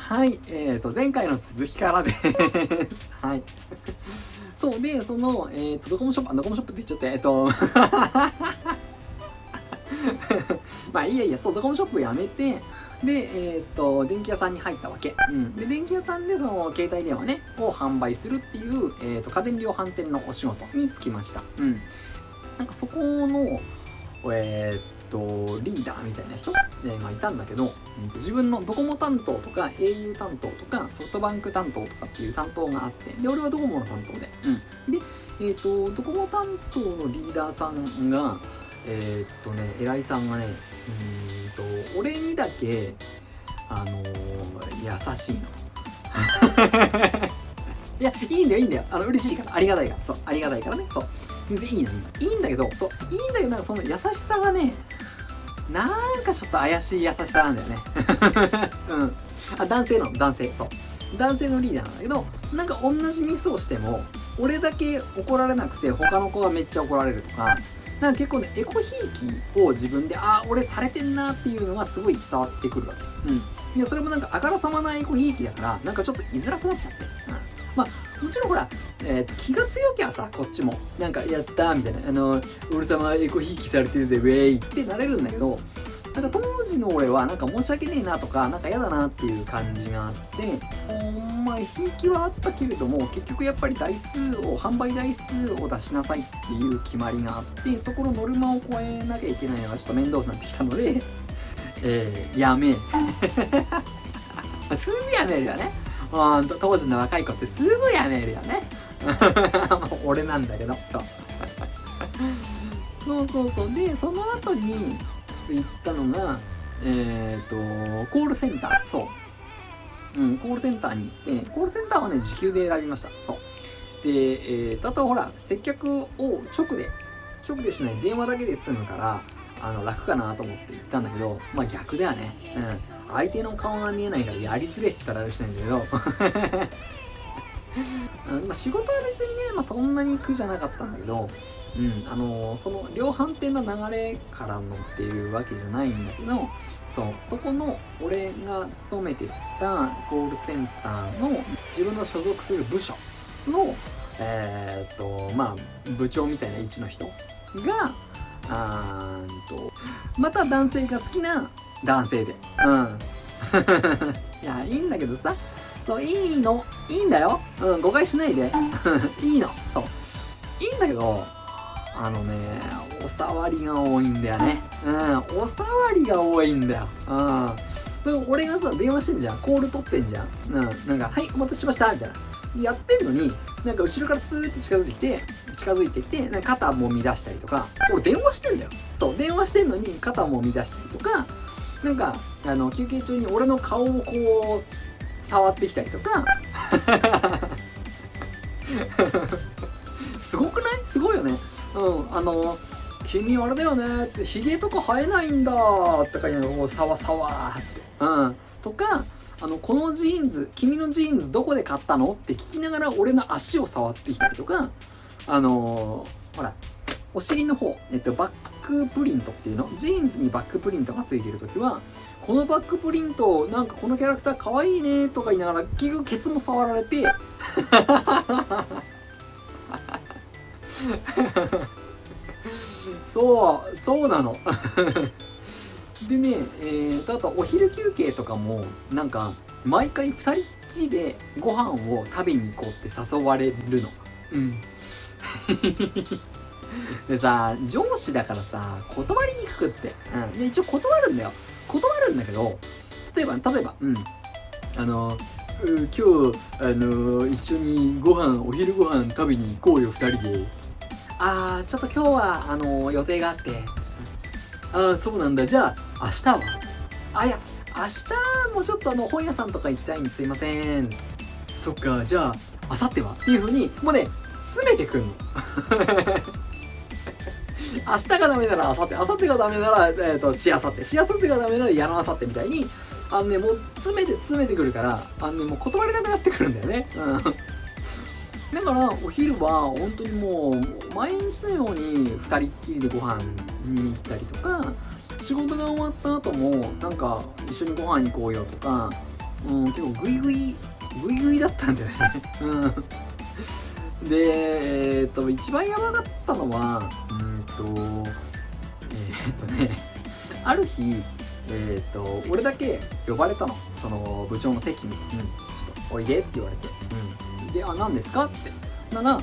はい、前回の続きからです。はい。そうで、ドコモショップ、ドコモショップって言っちゃって、まあいいやいや、そう、ドコモショップやめて、で、電気屋さんに入ったわけ。うん。で、電気屋さんで携帯電話ね、を販売するっていう、家電量販店のお仕事に就きました。うん。なんかそこの、リーダーみたいな人がいたんだけど、自分のドコモ担当とか au 担当とかソフトバンク担当とかっていう担当があって、で、俺はドコモの担当で。うん。で、ドコモ担当のリーダーさんが、偉いさんがね、俺にだけ、優しいの。いや、いいんだよ、いいんだよ。嬉しいから、ありがたいから。そう、ありがたいからね。そう。全然いいの、いいんだけど、そう、いいんだけど、なんかその優しさがね、なんかちょっと怪しい優しさなんだよね。うん。男性の、男性、そう。男性のリーダーなんだけど、なんか同じミスをしても、俺だけ怒られなくて、他の子がめっちゃ怒られるとか、なんか結構ね、エコひいきを自分で、俺されてんなっていうのがすごい伝わってくるわけ。うん。いや、それもなんかあからさまなエコひいきだから、なんかちょっと居づらくなっちゃって。うん。まあ、もちろんほら、気が強きゃさ、こっちも、なんか、やったーみたいな、俺様エコひいきされてるぜ、ウェイってなれるんだけど、なんか当時の俺はなんか申し訳ねえなとか、なんか嫌だなっていう感じがあって、まあ、ひいきはあったけれども、結局やっぱり販売台数を出しなさいっていう決まりがあって、そこのノルマを超えなきゃいけないのがちょっと面倒になってきたので、やめ。すぐやめるよね。当時の若い子ってすぐやめるよね。俺なんだけど、そう。そう。で、その後に行ったのが、コールセンター。そう。うん、コールセンターに行って、コールセンターはね、時給で選びました。そう。で、あとほら、接客を直でしない電話だけで済むから、楽かなと思って行ったんだけど、まあ逆だよね。うん。相手の顔が見えないからやりづれって言ったらあれしないんだけど、まあ、仕事は別にね、まあ、そんなに苦じゃなかったんだけど、その量販店の流れからのっていうわけじゃないんだけど、そこの俺が勤めてたコールセンターの自分の所属する部署の、まあ、部長みたいな位置の人が、また男性が好きな男性で。うん。いや、いいんだけどさ、そう、いいんだよ。うん、誤解しないで。いいの。そう。いいんだけど、お触りが多いんだよね。うん、お触りが多いんだよ。うん。でも俺がさ、電話してんじゃん。コール取ってんじゃん。うん。なんか、はい、お待たせしました。みたいな。やってんのに、なんか後ろからスーって近づいてきて、なんか肩もみ出したりとか、俺電話してんだよ。そう、電話してんのに肩もみ出したりとか、なんか、休憩中に俺の顔をこう、触ってきたりとか、すごくない？すごいよね。君あれだよねって、ヒゲとか生えないんだとか言うのをサワサワって。とか、このジーンズ、君のジーンズどこで買ったのって聞きながら俺の足を触ってきたりとか、ほら、お尻の方、バックプリントっていうの？ジーンズにバックプリントがついてるときは、このバックプリント、なんかこのキャラクター可愛いねとか言いながら、結局ケツも触られて、そうなの。でね、あとお昼休憩とかも、なんか、毎回二人っきりでご飯を食べに行こうって誘われるの。うん。でさ、上司だからさ、断りにくくって。うん。いや、一応断るんだよ。断るんだけど、例えば、今日、一緒にお昼ご飯食べに行こうよ、二人で。ちょっと今日は、予定があって。そうなんだ。じゃあ、明日はいや、明日もちょっと本屋さんとか行きたいんですいません。そっか、じゃあ、明後日はっていう風に、もうね、詰めてくんの。明日がダメなら明後日、明後日がダメなら、しあさって、しあさってがダメならやらあさってみたいに、もう詰めてくるから、もう断れなくなってくるんだよね。うん。だからお昼は本当にもう毎日のように二人っきりでご飯に行ったりとか、仕事が終わった後もなんか一緒にご飯行こうよとか、結構グイグイだったんだよねで一番やばかったのはある日俺だけ呼ばれたの、その部長の席に、ちょっとおいでって言われて、で何ですかってなら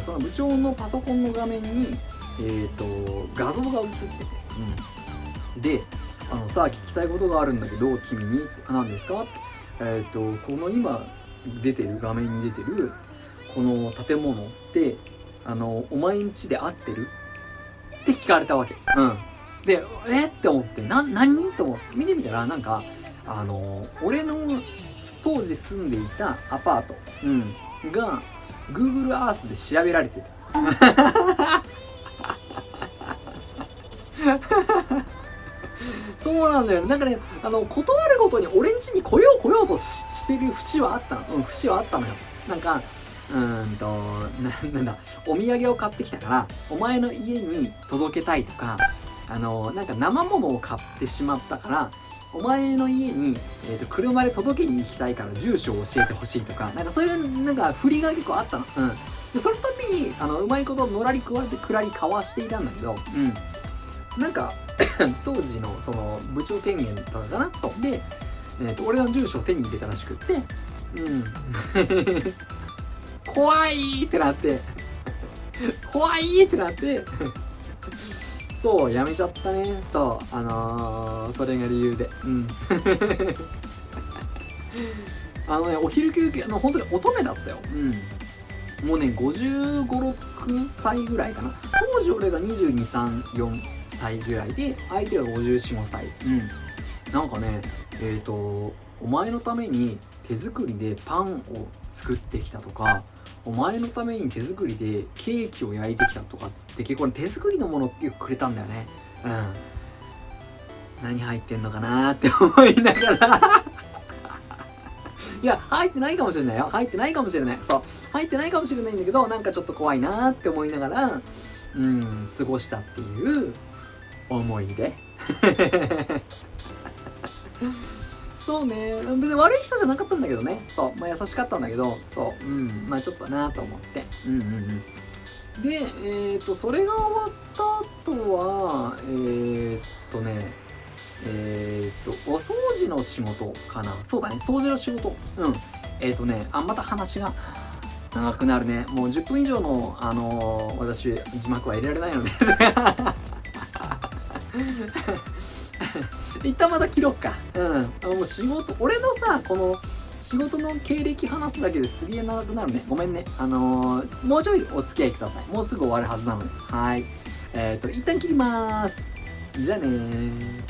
その部長のパソコンの画面に画像が映ってて、でさあ聞きたいことがあるんだけど君に何ですかって、この今出てる画面に出てるこの建物ってお前ん家で合ってるって聞かれたわけ。でって思って何と思って見てみたら、なんか俺の当時住んでいたアパート、が Google Earth で調べられてたそうなんだよ。なんかね、断るごとに俺ん家に来ようとしてる節はあったの。節はあったのよ。なんかなんだ、お土産を買ってきたからお前の家に届けたいとか、なんか生物を買ってしまったからお前の家に、車で届けに行きたいから住所を教えてほしいとか、なんかそういうなんか振りが結構あったの。でそのたびにうまいことのらりくらり交わしていたんだけど、なんか当時のその部長権限とかかな、そうで、俺の住所を手に入れたらしくって怖いってなってそうやめちゃったね。そうそれが理由でお昼休憩本当に乙女だったよ。もうね55、6歳ぐらいかな。当時俺が22、3、4歳ぐらいで相手が54、5歳。なんかねお前のために手作りでパンを作ってきたとか、お前のために手作りでケーキを焼いてきたとかっつって結構手作りのものよくくれたんだよね。何入ってんのかなーって思いながらいや入ってないかもしれないよ。入ってないかもしれないんだけど、なんかちょっと怖いなーって思いながら過ごしたっていう思い出そうね、別に悪い人じゃなかったんだけどね。優しかったんだけど、ちょっとなと思って。で、それが終わった後は、お掃除の仕事かな。そうだね、掃除の仕事。また話が長くなるね。もう10分以上の、私、字幕は入れられないので一旦また切ろうか。もう仕事、俺のさ、この仕事の経歴話すだけですげえ長くなるね。ごめんね。もうちょいお付き合いください。もうすぐ終わるはずなので。はい。一旦切りまーす。じゃあねー。